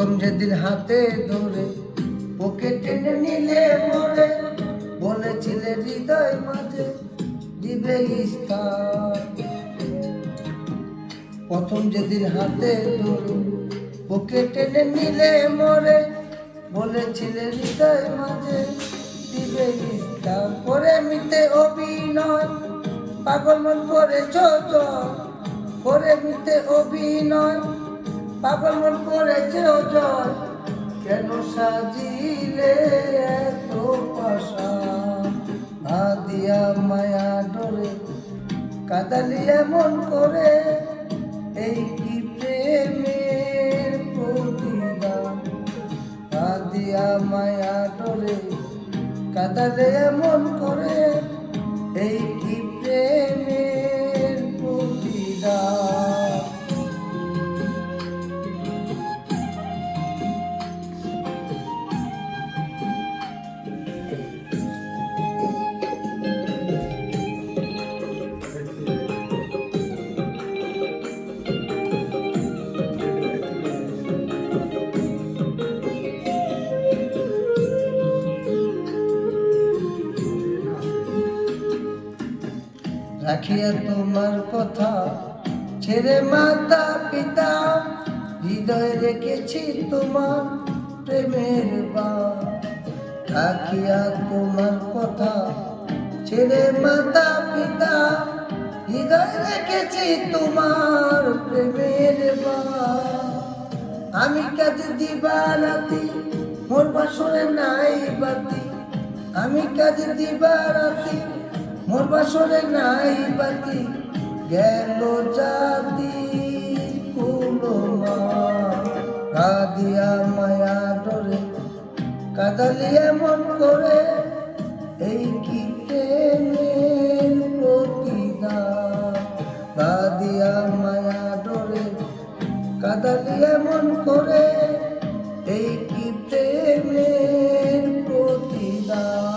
যেদিন হাতে ধরে ওকে টেনে নিলে মরে, বলেছিলে হৃদয় মাঝে দিবে স্থান। প্রথম যেদিন হাতে ধরে ওকে টেনে নিলে মরে, বলেছিলে হৃদয় মাঝে দিবে স্থান। করে মিতে অভিনয় পাগল মন করেছ জয়, করে মিতে অভিনয় পাগল মন করেছে জয়। কেন সাজিলে এত পাশা, দিয়া মায়া ডরে কাদালিয়া মন করে, এই কি প্রেমের প্রতিদান। দিয়া মায়া ডরে কাদালিয়া মন করে, এই কি প্রেমের প্রতিদান। রাখিয়া তোমার কথা ছেড়ে মাতা পিতা, হৃদয়ে রেখেছি তোমার প্রেমের বাণ। রাখিয়া তোমার কথা ছেড়ে মাতা পিতা, হৃদয়ে রেখেছি তোমার প্রেমের বাণ। আমি কাজে দিবা রাতি মোর বাসরে নাই বাতি, আমি কাজে দিবা রাতি মোর বাসরে নাই বাতি। গেল জাতি কোনো মা, দিয়া মায়া ডরে কাদালিয়া মন করে, এই কি প্রেমের প্রতিদান। দিয়া মায়া ডরে কাদালিয়া মন করে, এই কি প্রেমের প্রতিদান।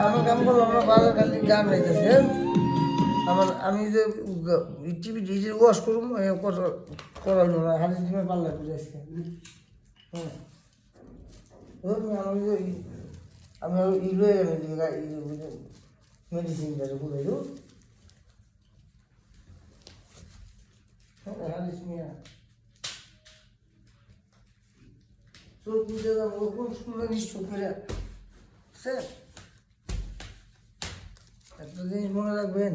আমার কাম করলো আমরা বাজার খালি গান গাইতেছে। আমি যে টিভি ডিজে ওয়াশ করুম করালো না, হাতে তুমি পাল্লা করে আজকে। হ্যাঁ আমি আরো ইলো মেডিসিনটা বুঝাই দু। হ্যাঁ হারিস মিয়া চোখ বুঝে যাবো কোন স্কুলে নিশ্চয় করে। স্যার একটা জিনিস মনে রাখবেন,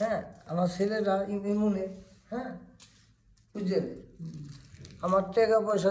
হ্যাঁ আমার ছেলেরা ইমনে, হ্যাঁ বুঝলেন, আমার টাকা পয়সা